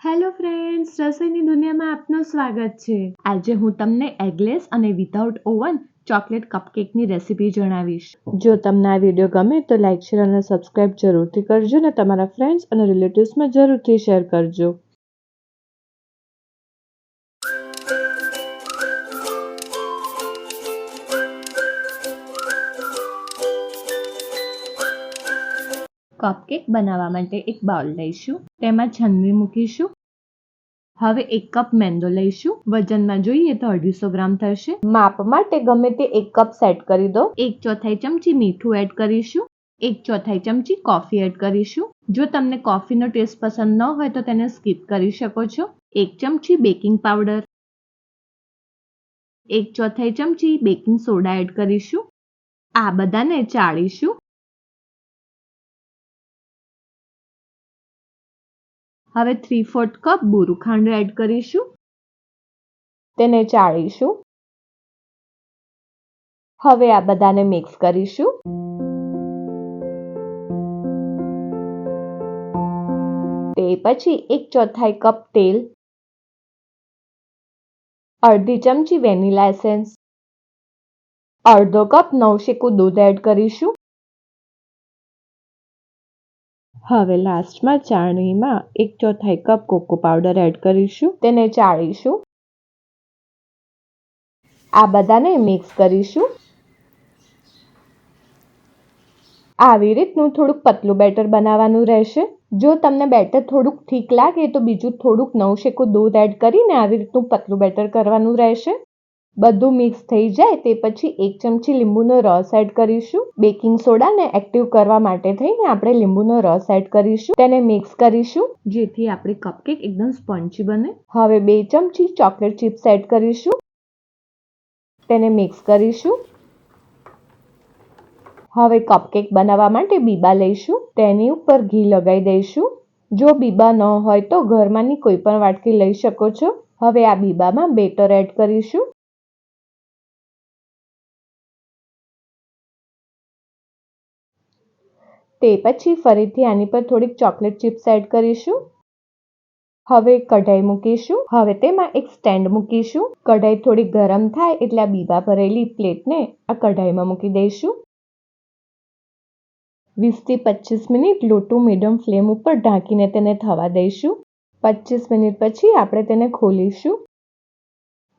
Hello friends, રસોઈની દુનિયામાં આપનું સ્વાગત છે. આજે હું તમને એગલેસ અને વિધાઉટ ઓવન ચોકલેટ કપકેકની રેસીપી જણાવીશ. જો તમને આ વિડીયો ગમે તો લાઈક, શેર અને સબસ્ક્રાઇબ જરૂરથી કરજો અને તમારા ફ્રેન્ડ્સ અને રિલેટિવ્સમાં જરૂરથી શેર કરજો. કપકેક બનાવવા માટે એક બાઉલ લઈશું. તેમાં છન્ની મૂકીશું. હવે 1 કપ મેંદો લઈશું. વજનમાં જોઈએ તો 250 ગ્રામ થશે. માપ માટે ગમે તે 1 કપ સેટ કરી દો. 1/4 ચમચી મીઠું એડ કરીશું. 1/4 ચમચી કોફી એડ કરીશું. જો તમને કોફીનો ટેસ્ટ પસંદ ન હોય તો તેને સ્કીપ કરી શકો છો. 1 ચમચી બેકિંગ પાવડર, 1/4 ચમચી બેકિંગ સોડા એડ કરીશું. આ બધાને ચાળીશું. હવે 3/4 કપ બુરું ખાંડ એડ કરીશું. તેને ચાળીશું. હવે આ બધાને મિક્સ કરીશું. તે પછી 1/4 કપ તેલ, અડધી ચમચી વેનીલા એસેન્સ, અડધો કપ નવશેકું દૂધ એડ કરીશું. હવે લાસ્ટમાં ચાળણીમાં 1/4 કપ કોકો પાવડર એડ કરીશું. તેને ચાળીશું. આ બધાને મિક્સ કરીશું. આવી રીતનું થોડુંક પતલું બેટર બનાવવાનું રહેશે. જો તમને બેટર થોડુંક ઠીક લાગે તો બીજું થોડુંક નવશેકું દૂધ એડ કરીને આવી રીતનું પતલું બેટર કરવાનું રહેશે. બધું મિક્સ થઈ જાય તે પછી 1 ચમચી લીંબુનો રસ એડ કરીશું. બેકિંગ સોડાને એક્ટિવ કરવા માટે થઈને આપણે લીંબુનો રસ એડ કરીશું. તેને મિક્સ કરીશું જેથી આપણી કપકેક એકદમ સ્પોન્જી બને. હવે 2 ચમચી ચોકલેટ ચિપ્સ એડ કરીશું. તેને મિક્સ કરીશું. હવે કપકેક બનાવવા માટે બીબા લઈશું. તેની ઉપર ઘી લગાવી દઈશું. જો બીબા ન હોય તો ઘરમાંની કોઈ પણ વાટકી લઈ શકો છો. હવે આ બીબામાં બેટર એડ કરીશું. તે પછી ફરીથી આની પર થોડીક ચોકલેટ ચિપ્સ એડ કરીશું. હવે કઢાઈ મૂકીશું. હવે તેમાં એક સ્ટેન્ડ મૂકીશું. કઢાઈ થોડી ગરમ થાય એટલે આ બીબા ભરેલી પ્લેટને આ કઢાઈમાં મૂકી દઈશું. 20 થી 25 minute low to medium flame ઉપર ઢાંકીને તેને થવા દઈશું. 25 મિનિટ પછી આપણે તેને ખોલીશું.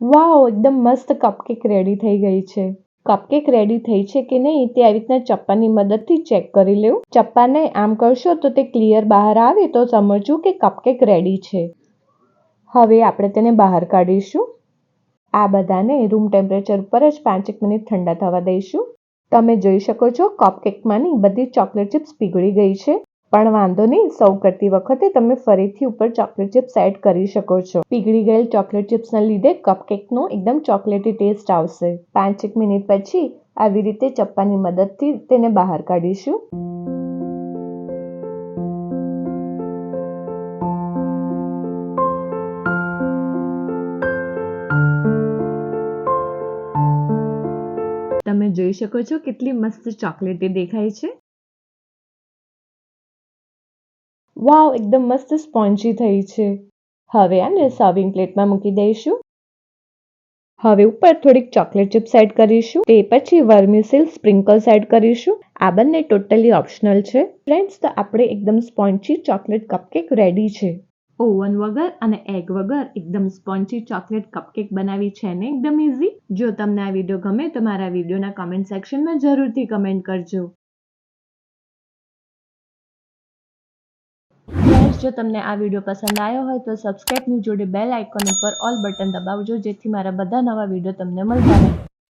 વાવ, એકદમ મસ્ત કપકેક રેડી થઈ ગઈ છે. કપકેક રેડી થઈ છે કે નહીં તે આવી રીતના ચપ્પાની મદદથી ચેક કરી લેવું. ચપ્પાને આમ કરશો તો તે ક્લિયર બહાર આવે તો સમજવું કે કપકેક રેડી છે. હવે આપણે તેને બહાર કાઢીશું. આ બધાને રૂમ ટેમ્પરેચર ઉપર જ 5 મિનિટ ઠંડા થવા દઈશું. તમે જોઈ શકો છો કપકેકમાંની બધી ચોકલેટ ચિપ્સ પીગળી ગઈ છે. પણ વાંધો નહીં, સર્વ કરતી વખતે તમે ફરીથી ઉપર ચોકલેટ ચિપ્સ એડ કરી શકો છો. પીગળી ગયેલ ચોકલેટ ચિપ્સના લીધે કપકેકનો એકદમ ચોકલેટી ટેસ્ટ આવશે. 5 મિનિટ પછી આવી રીતે ચપ્પાની મદદથી તેને બહાર કાઢીશું. તમે જોઈ શકો છો કેટલી મસ્ત ચોકલેટી દેખાય છે. વાવ, એકદમ મસ્ત સ્પોન્જી થઈ છે. હવે આને સર્વિંગ પ્લેટમાં મૂકી દઈશું. હવે ઉપર થોડીક ચોકલેટ ચિપ્સ એડ કરીશું. તે પછી વર્મિસેલ સ્પ્રિંકલ્સ એડ કરીશું. આ બંને ટોટલી ઓપ્શનલ છે. ફ્રેન્ડ્સ, તો આપણે એકદમ સ્પોન્જી ચોકલેટ કપકેક રેડી છે. ઓવન વગર અને એગ વગર એકદમ સ્પોન્જી ચોકલેટ કપકેક બનાવી છે ને એકદમ ઇઝી. જો તમને આ વિડીયો ગમે તો મારા વિડીયોના કમેન્ટ સેક્શનમાં જરૂરથી કમેન્ટ કરજો. જો તમને આ વિડીયો પસંદ આવ્યો હોય તો સબસ્ક્રાઇબની જોડે બેલ આઇકોન ઉપર ઓલ બટન દબાવજો જેથી મારા બધા નવા વિડીયો તમને મળતા રહે.